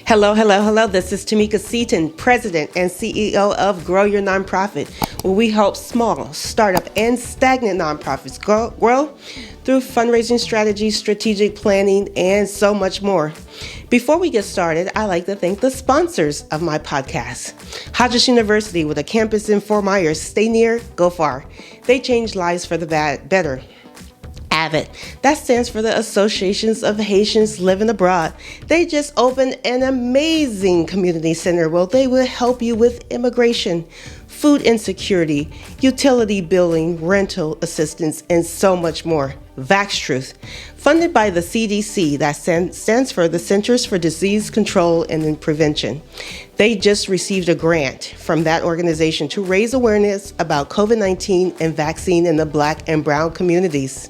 Hello, hello, hello. This is Tamika, Seaton, President and CEO of Grow Your Nonprofit, where we help small, startup, and stagnant nonprofits grow through fundraising strategies, strategic planning, and so much more. Before we get started, I'd like to thank the sponsors of my podcast. Hodges University, with a campus in Fort Myers. Stay near, go far. They change lives for the better. AVID, that stands for the Associations of Haitians Living Abroad. They just opened an amazing community center where they will help you with immigration, food insecurity, utility billing, rental assistance, and so much more. Vax funded by the CDC, that stands for the Centers for Disease Control and Prevention. They just received a grant from that organization to raise awareness about COVID-19 and vaccine in the Black and Brown communities.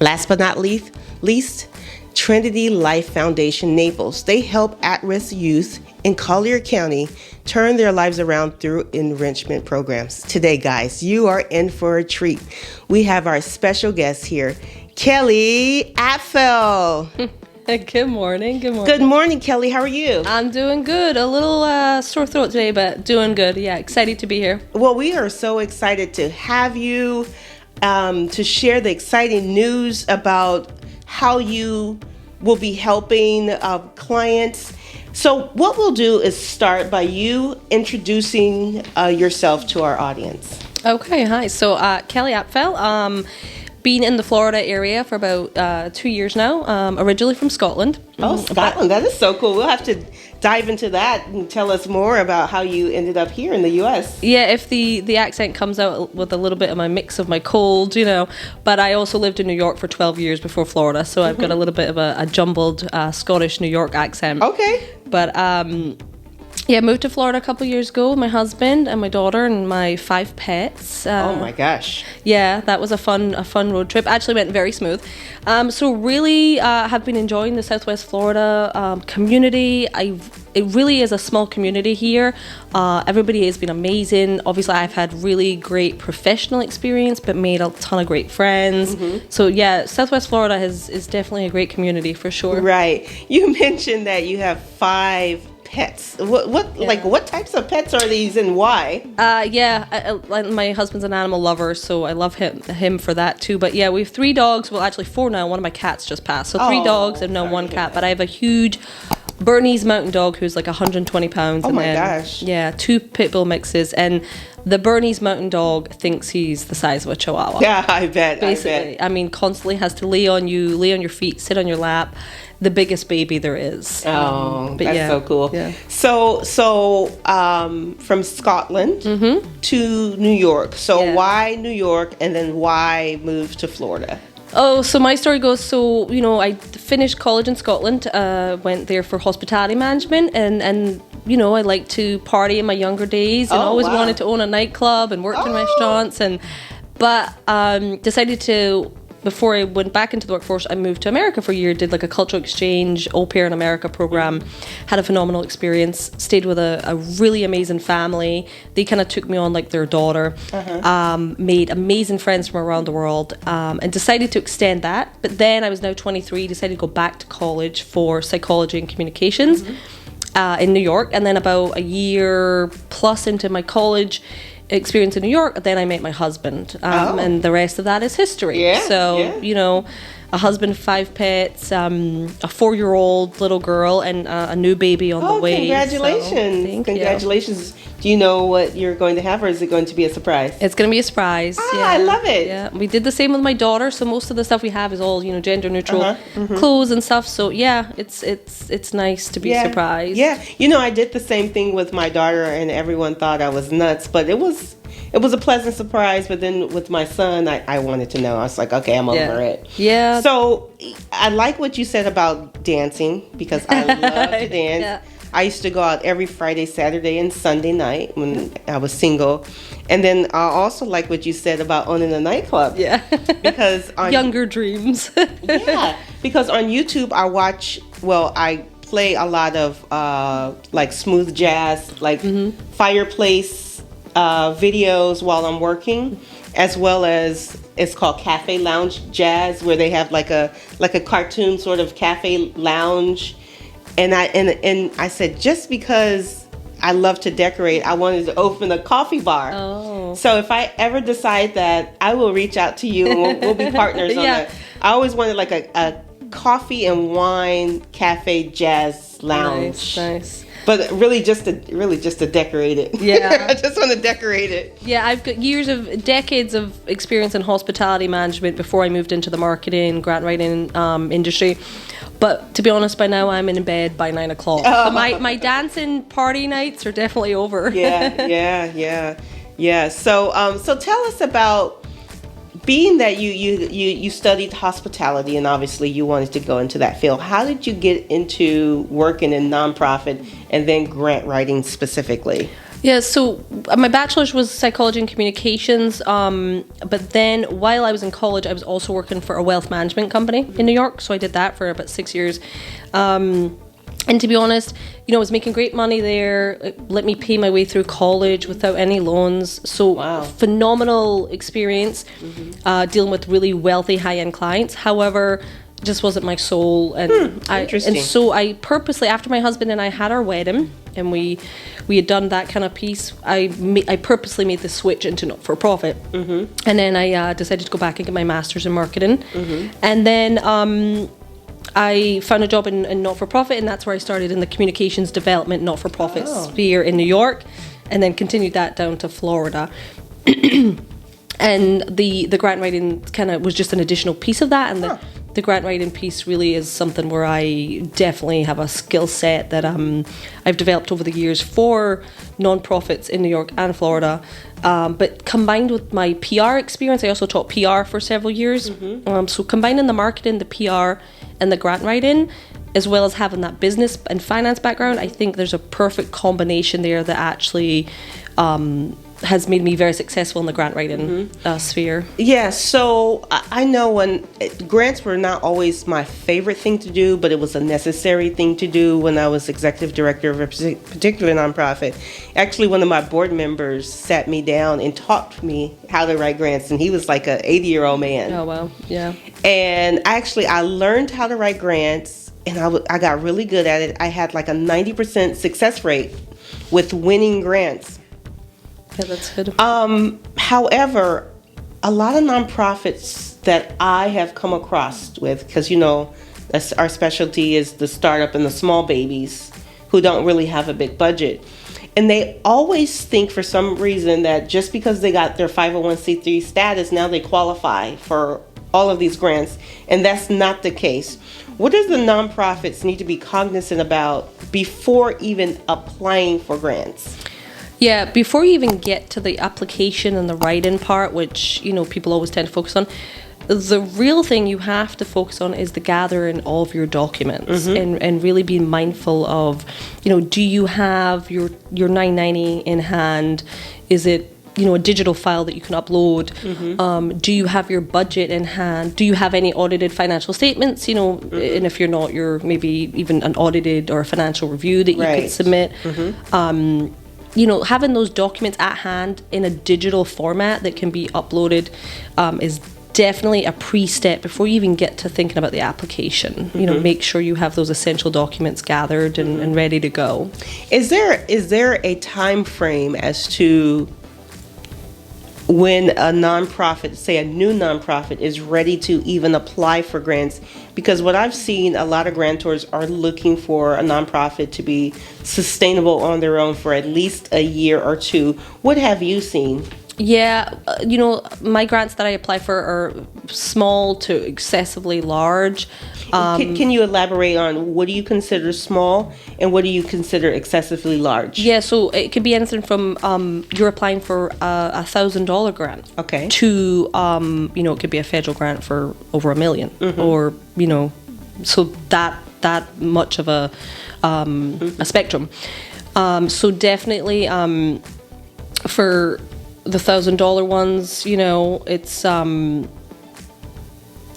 Last but not least, Trinity Life Foundation Naples. They help at-risk youth in Collier County turn their lives around through enrichment programs. Today, guys, you are in for a treat. We have our special guest here, Kelly Apfel. Good morning. Good morning, Kelly. How are you? I'm doing good. A little sore throat today, but doing good. Yeah, excited to be here. Well, we are so excited to have you to share the exciting news about how you will be helping clients. So what we'll do is start by you introducing yourself to our audience. Okay, hi. So Kelly Apfel, been in the Florida area for about 2 years now, originally from Scotland. Oh, Scotland. That is so cool. We'll have to dive into that and tell us more about how you ended up here in the U.S. Yeah, if the accent comes out with a little bit of my mix of my cold, But I also lived in New York for 12 years before Florida, so I've got a little bit of a jumbled Scottish New York accent. Okay. But yeah, moved to Florida a couple of years ago with my husband and my daughter and my 5 pets. Oh my gosh. Yeah, that was a fun road trip. Actually went very smooth. So really have been enjoying the Southwest Florida community. It really is a small community here. Everybody has been amazing. Obviously, I've had really great professional experience, but made a ton of great friends. Mm-hmm. So yeah, Southwest Florida is definitely a great community for sure. Right. You mentioned that you have 5 pets. What types of pets are these and why? My husband's an animal lover, so I love him for that too. But yeah, we have 3 dogs. Well, actually 4 now. One of my cats just passed. So 3 dogs and now 1 cat. But I have a huge Bernese mountain dog who's like 120 pounds. Oh my gosh. Yeah, 2 pit bull mixes. And the Bernese mountain dog thinks he's the size of a chihuahua. Yeah, I bet. Basically, I mean, constantly has to lay on your feet, sit on your lap. The biggest baby there is. Oh, that's so cool. Yeah. So from Scotland to New York. So why New York and then why move to Florida? Oh, so my story goes, I finished college in Scotland, went there for hospitality management, and I like to party in my younger days and always wanted to own a nightclub and worked in restaurants, but decided to, before I went back into the workforce, I moved to America for a year, did like a cultural exchange, au pair in America program, had a phenomenal experience, stayed with a really amazing family. They kind of took me on like their daughter, made amazing friends from around the world, and decided to extend that. But then I was now 23, decided to go back to college for psychology and communications in New York. And then about a year plus into my college experience in New York, then I met my husband, and the rest of that is history. A husband, 5 pets, a 4-year-old little girl, and a new baby on the way. Congratulations. So, Congratulations. Do you know what you're going to have, or is it going to be a surprise? It's going to be a surprise. I love it. Yeah, we did the same with my daughter, so most of the stuff we have is all, gender neutral clothes and stuff. So yeah, it's nice to be surprised. Yeah, I did the same thing with my daughter, and everyone thought I was nuts, but it was a pleasant surprise. But then with my son, I wanted to know. I was like, okay, I'm over it. Yeah. So I like what you said about dancing, because I love to dance. Yeah. I used to go out every Friday, Saturday, and Sunday night when I was single. And then I also like what you said about owning a nightclub. Yeah. Because younger dreams. Yeah. Because on YouTube, I play a lot of like smooth jazz, like fireplace videos while I'm working, as well as it's called Cafe Lounge Jazz, where they have like a cartoon sort of cafe lounge And I said, just because I love to decorate, I wanted to open a coffee bar. Oh. So if I ever decide that, I will reach out to you and we'll be partners on that. I always wanted like a coffee and wine cafe jazz lounge. Nice. But really just to decorate it. Yeah. I just want to decorate it. Yeah, I've got decades of experience in hospitality management before I moved into the marketing, grant writing industry. But to be honest, by now I'm in bed by 9 o'clock. Oh. So my dancing party nights are definitely over. Yeah. So tell us about, being that you studied hospitality and obviously you wanted to go into that field. How did you get into working in nonprofit and then grant writing specifically? Yeah, so my bachelor's was psychology and communications, but then while I was in college, I was also working for a wealth management company in New York, so I did that for about 6 years. And to be honest, I was making great money there. It let me pay my way through college without any loans. So wow. Phenomenal experience dealing with really wealthy, high-end clients. However, just wasn't my soul. And so I purposely, after my husband and I had our wedding, and we had done that kind of piece, I purposely made the switch into not-for-profit. And then I decided to go back and get my master's in marketing. And then I found a job in not-for-profit, and that's where I started in the communications development not-for-profit sphere in New York, and then continued that down to Florida. And the grant writing kind of was just an additional piece of that, and the grant writing piece really is something where I definitely have a skill set that I've developed over the years for nonprofits in New York and Florida. But combined with my PR experience, I also taught PR for several years. So combining the marketing, the PR, and the grant writing, as well as having that business and finance background, I think there's a perfect combination there that actually has made me very successful in the grant writing sphere. Yeah, so I know when grants were not always my favorite thing to do, but it was a necessary thing to do when I was executive director of a particular nonprofit. Actually, one of my board members sat me down and taught me how to write grants, and he was like an 80-year-old man. Oh, wow, yeah. And actually, I learned how to write grants, and I got really good at it. I had like a 90% success rate with winning grants. Yeah, that's good. However, a lot of nonprofits that I have come across with, because our specialty is the startup and the small babies who don't really have a big budget. And they always think for some reason that just because they got their 501c3 status, now they qualify for all of these grants. And that's not the case. What does the nonprofits need to be cognizant about before even applying for grants? Yeah, before you even get to the application and the write-in part, which, people always tend to focus on, the real thing you have to focus on is the gathering of your documents and really being mindful of, do you have your 990 in hand? Is it, a digital file that you can upload? Do you have your budget in hand? Do you have any audited financial statements? And if you're not, you're maybe even an audited or a financial review that you could submit. Having those documents at hand in a digital format that can be uploaded is definitely a pre-step before you even get to thinking about the application. Make sure you have those essential documents gathered and ready to go. Is there a time frame as to when a nonprofit, say a new nonprofit, is ready to even apply for grants? Because what I've seen, a lot of grantors are looking for a nonprofit to be sustainable on their own for at least a year or two. What have you seen? Yeah, my grants that I apply for are small to excessively large. Can you elaborate on what do you consider small and what do you consider excessively large? Yeah, so it could be anything from you're applying for a $1,000 grant, okay, to it could be a federal grant for over $1 million, or so that much of a spectrum. So definitely for the $1,000 ones, it's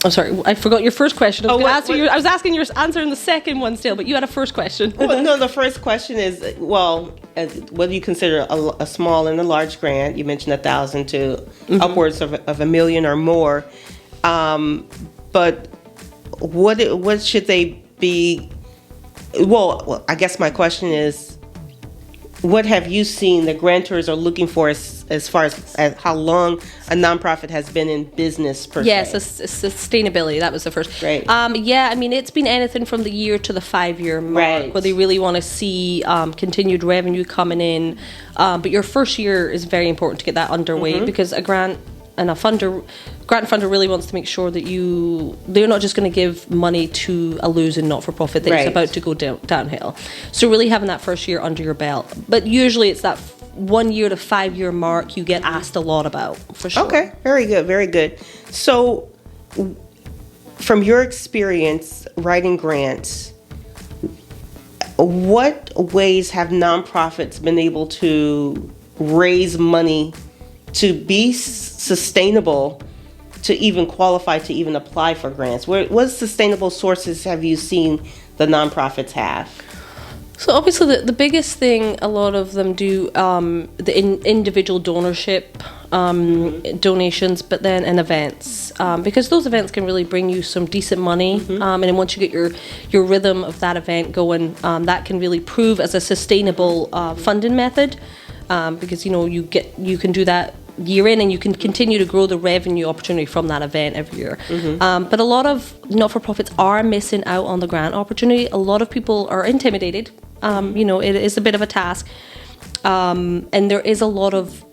I'm sorry, I forgot your first question. I was asking your answer in the second one still, but you had a first question. Well, no, the first question is, what do you consider a small and a large grant? You mentioned 1,000 to upwards of $1 million or more. But what should they be Well, I guess my question is, what have you seen the grantors are looking for as far as how long a nonprofit has been in business per se? Yes, sustainability. That was the first. Right. Yeah, I mean, it's been anything from the year to the 5-year mark, Right. where they really want to see continued revenue coming in. But your first year is very important to get that underway, because a grant and funder really wants to make sure that they're not just going to give money to a losing not-for-profit that's Right. about to go downhill. So really having that first year under your belt. But usually it's that 1 year to 5-year mark you get asked a lot about, for sure. Okay, very good, very good. So, from your experience writing grants, what ways have nonprofits been able to raise money to be sustainable, to even qualify to even apply for grants? What sustainable sources have you seen the nonprofits have? So obviously the biggest thing a lot of them do, the individual donorship, donations, but then in events, because those events can really bring you some decent money, and then once you get your rhythm of that event going, that can really prove as a sustainable funding method, because you can do that year in, and you can continue to grow the revenue opportunity from that event every year. But a lot of not-for-profits are missing out on the grant opportunity. A lot of people are intimidated. It is a bit of a task, and there is a lot of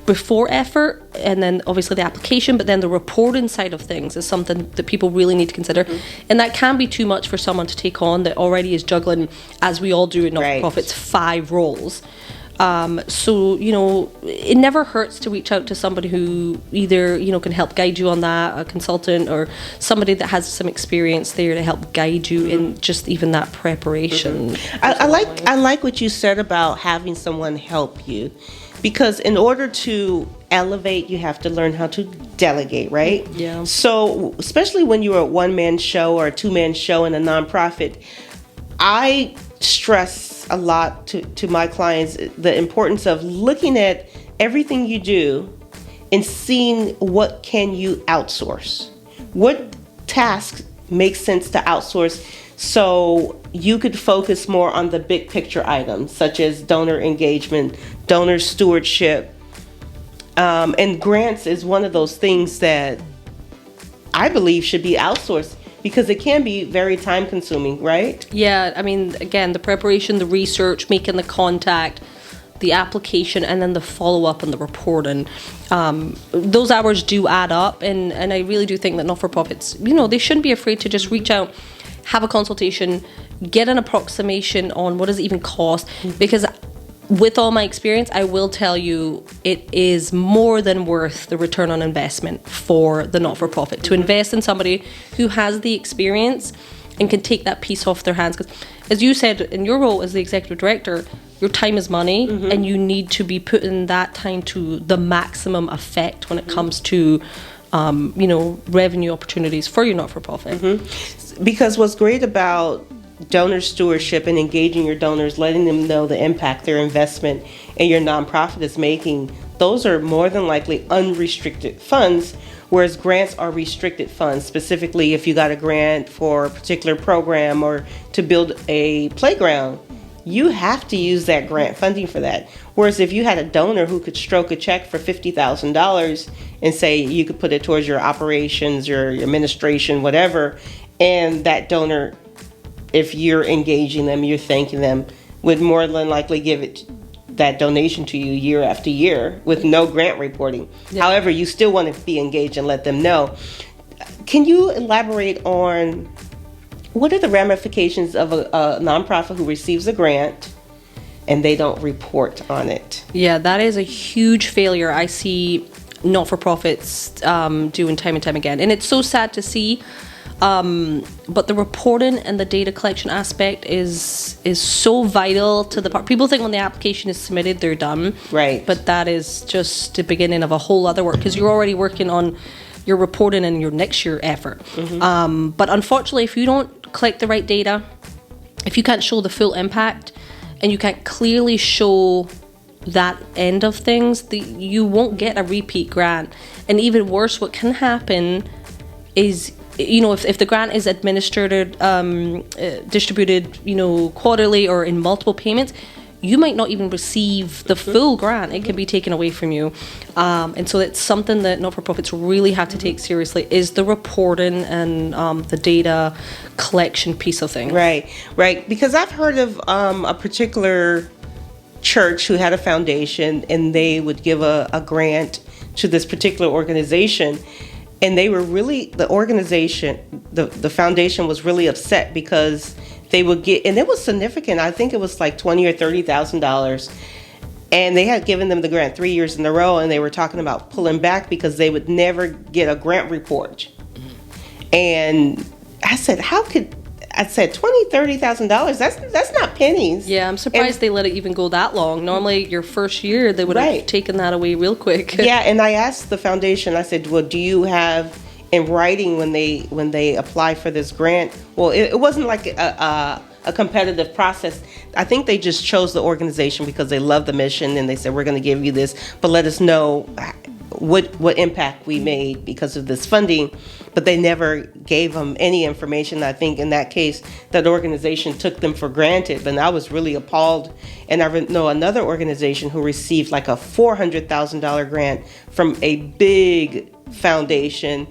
before effort, and then obviously the application, but then the reporting side of things is something that people really need to consider, and that can be too much for someone to take on that already is juggling, as we all do in not-for-profits, 5 roles. So it never hurts to reach out to somebody who either can help guide you on that, a consultant, or somebody that has some experience there to help guide you in just even that preparation. I like what you said about having someone help you, because in order to elevate, you have to learn how to delegate, right? Yeah. So especially when you're a one-man show or a two-man show in a nonprofit, I stress a lot to my clients the importance of looking at everything you do and seeing what can you outsource. What tasks make sense to outsource so you could focus more on the big picture items, such as donor engagement, donor stewardship, and grants is one of those things that I believe should be outsourced, because it can be very time consuming, right? Yeah, I mean, again, the preparation, the research, making the contact, the application, and then the follow-up and the reporting. Those hours do add up, and I really do think that not-for-profits, they shouldn't be afraid to just reach out, have a consultation, get an approximation on what does it even cost, because with all my experience, I will tell you it is more than worth the return on investment for the not-for-profit to invest in somebody who has the experience and can take that piece off their hands. Because as you said, in your role as the executive director, your time is money, and you need to be putting that time to the maximum effect when it comes to revenue opportunities for your not-for-profit. Because what's great about donor stewardship and engaging your donors, letting them know the impact their investment in your nonprofit is making, those are more than likely unrestricted funds, whereas grants are restricted funds. Specifically, if you got a grant for a particular program or to build a playground, you have to use that grant funding for that. Whereas if you had a donor who could stroke a check for $50,000 and say you could put it towards your operations, your administration, whatever, and that donor, if you're engaging them, you're thanking them, would more than likely give that donation to you year after year with no grant reporting. Yeah. However, you still want to be engaged and let them know. Can you elaborate on what are the ramifications of a nonprofit who receives a grant and they don't report on it? Yeah, that is a huge failure I see not-for-profits doing time and time again. And it's so sad to see. But the reporting and the data collection aspect is so vital to the part. People think when the application is submitted, they're done. Right. But that is just the beginning of a whole other work, because you're already working on your reporting and your next year effort. But unfortunately, if you don't collect the right data, if you can't show the full impact, and you can't clearly show that end of things, you won't get a repeat grant. And even worse, what can happen is if the grant is administered, distributed, quarterly or in multiple payments, you might not even receive the full grant. It can be taken away from you. And so it's something that not-for-profits really have to take seriously, is the reporting and the data collection piece of things. Right. Because I've heard of a particular church who had a foundation, and they would give a grant to this particular organization. And they were really, the foundation was really upset because they would get, and it was significant. I think it was like $20,000 or $30,000, and they had given them the grant 3 years in a row, and they were talking about pulling back because they would never get a grant report. And I said, $20,000, $30,000. That's not pennies. Yeah, I'm surprised they let it even go that long. Normally, your first year, they would have taken that away real quick. Yeah, and I asked the foundation. I said, "Well, do you have in writing when they apply for this grant?" Well, it wasn't like a competitive process. I think they just chose the organization because they love the mission, and they said, "We're going to give you this, but let us know what impact we made because of this funding." But they never gave them any information. I think in that case, that organization took them for granted. And I was really appalled. And I know another organization who received like a $400,000 grant from a big foundation,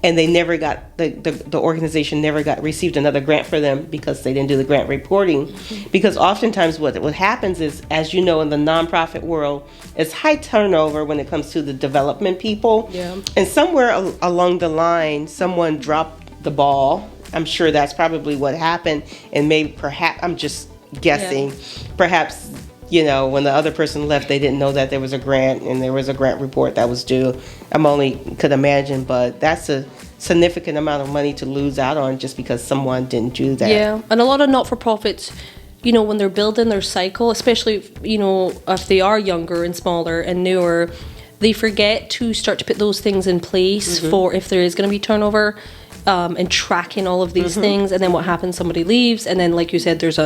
and they never got the organization never received another grant for them because they didn't do the grant reporting. Because oftentimes what happens is, as you know, in the nonprofit world, it's high turnover when it comes to the development people. Yeah. And somewhere along the line, someone dropped the ball. I'm sure that's probably what happened. And maybe, perhaps, I'm just guessing, perhaps, when the other person left, they didn't know that there was a grant and there was a grant report that was due. Could imagine, but that's a significant amount of money to lose out on just because someone didn't do that. Yeah, and a lot of not-for-profits, when they're building their cycle, especially, if they are younger and smaller and newer, they forget to start to put those things in place for if there is going to be turnover. And tracking all of these things, and then what happens? Somebody leaves, and then, like you said, there's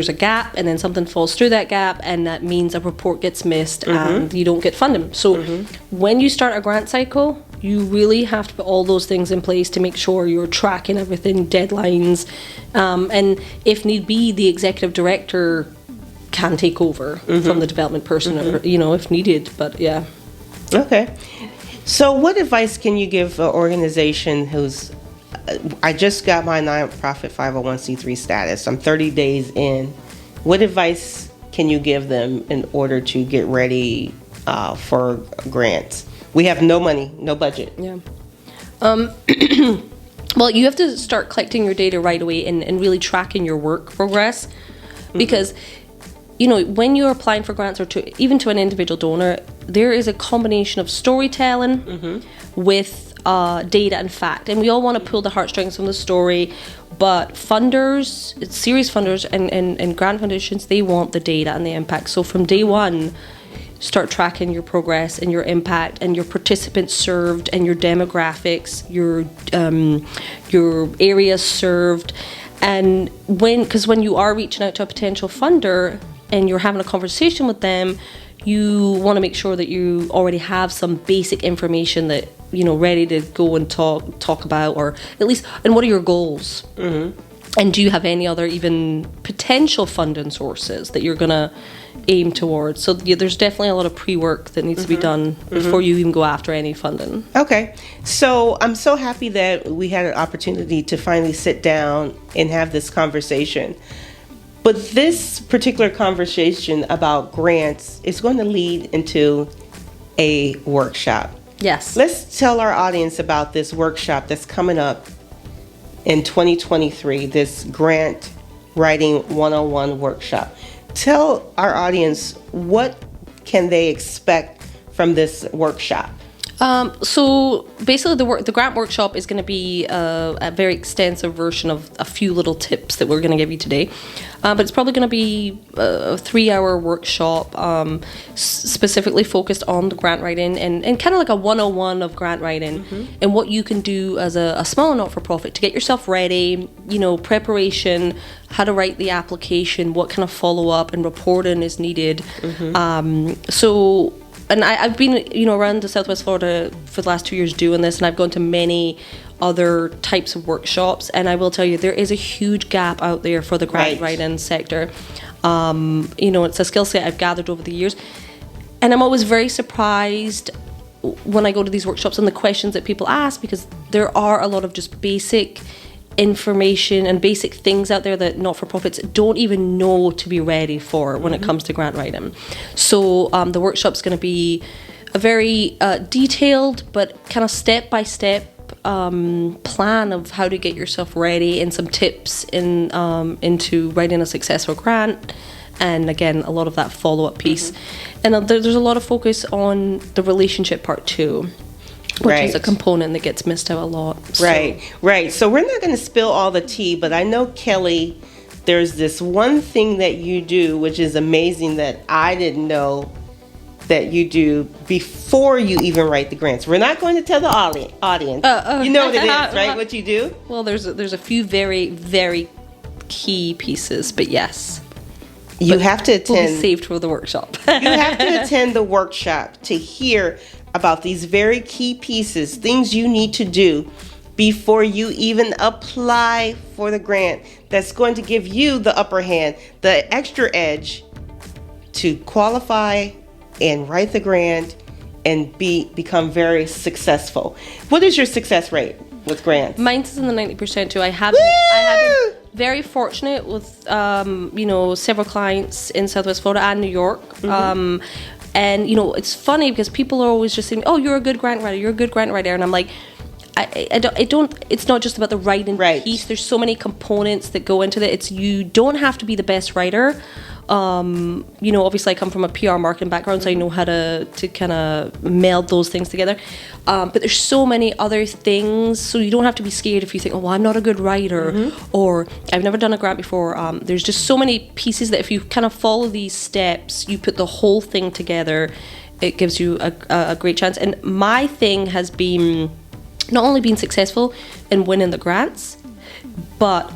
a gap, and then something falls through that gap, and that means a report gets missed, and you don't get funding. So when you start a grant cycle, you really have to put all those things in place to make sure you're tracking everything, deadlines, and if need be, the executive director can take over from the development person, or if needed. But yeah. Okay. So, what advice can you give an organization who's I just got my nonprofit 501c3 status. I'm 30 days in. What advice can you give them in order to get ready for grants? We have no money, no budget. Yeah. Well, you have to start collecting your data right away and really tracking your work progress, because when you're applying for grants or even to an individual donor, there is a combination of storytelling with data and fact, and we all want to pull the heartstrings from the story, but funders, serious funders and grant foundations, they want the data and the impact. So from day one, start tracking your progress and your impact and your participants served and your demographics, your areas served, and when you are reaching out to a potential funder and you're having a conversation with them, you want to make sure that you already have some basic information that ready to go and talk about, or at least, and what are your goals? And do you have any other even potential funding sources that you're gonna aim towards? So there's definitely a lot of pre-work that needs to be done before you even go after any funding. Okay, so I'm so happy that we had an opportunity to finally sit down and have this conversation. But this particular conversation about grants is going to lead into a workshop. Yes. Let's tell our audience about this workshop that's coming up in 2023, this Grant Writing 101 workshop. Tell our audience, what can they expect from this workshop? So basically the grant workshop is going to be a very extensive version of a few little tips that we're going to give you today. But it's probably going to be a 3-hour workshop specifically focused on the grant writing and kind of like a 101 of grant writing and what you can do as a small not-for-profit to get yourself ready, preparation, how to write the application, what kind of follow-up and reporting is needed. So and I've been, around the Southwest Florida for the last 2 years doing this, and I've gone to many other types of workshops, and I will tell you, there is a huge gap out there for the grant writing sector. It's a skill set I've gathered over the years, and I'm always very surprised when I go to these workshops and the questions that people ask, because there are a lot of just basic information and basic things out there that not-for-profits don't even know to be ready for when it comes to grant writing. So the workshop's going to be a very detailed but kind of step-by-step plan of how to get yourself ready, and some tips into writing a successful grant, and again, a lot of that follow-up piece. And there's a lot of focus on the relationship part too, which is a component that gets missed out a lot. So. Right. So we're not going to spill all the tea, but I know, Kelly, there's this one thing that you do, which is amazing, that I didn't know that you do before you even write the grants. We're not going to tell the audience. You know what it is, right? What you do? Well, there's a few very, very key pieces, but yes. You have to attend. Will be saved for the workshop. You have to attend the workshop to hear about these very key pieces, things you need to do before you even apply for the grant, that's going to give you the upper hand, the extra edge to qualify and write the grant and become very successful. What is your success rate with grants? Mine's in the 90% too. I have been very fortunate with several clients in Southwest Florida and New York. And it's funny because people are always just saying, "Oh, you're a good grant writer. You're a good grant writer," and I'm like, I don't. It's not just about the writing piece. There's so many components that go into it. You don't have to be the best writer. Obviously I come from a PR marketing background, so I know how to kind of meld those things together. But there's so many other things, so you don't have to be scared if you think, oh, well, I'm not a good writer, or I've never done a grant before. There's just so many pieces that if you kind of follow these steps, you put the whole thing together, it gives you a great chance. And my thing has been not only being successful in winning the grants, but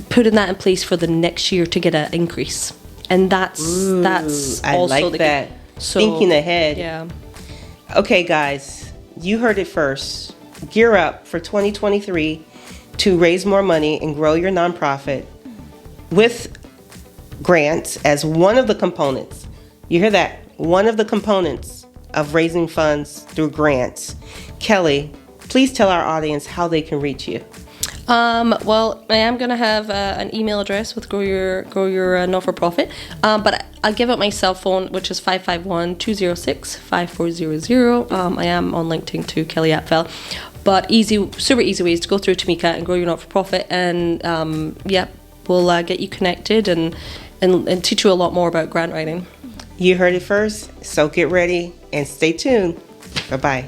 putting that in place for the next year to get an increase. And that's I also like that. So, thinking ahead. Yeah. Okay, guys, you heard it first. Gear up for 2023 to raise more money and grow your nonprofit with grants as one of the components. You hear that? One of the components of raising funds through grants. Kelly, please tell our audience how they can reach you. Well, I am going to have an email address with Grow Your Not-for-Profit, but I'll give out my cell phone, which is 551-206-5400. I am on LinkedIn to Kelly Apfel, but super easy ways to go through Tamika and Grow Your Not-for-Profit, and we'll get you connected and teach you a lot more about grant writing. You heard it first, so get ready and stay tuned. Bye-bye.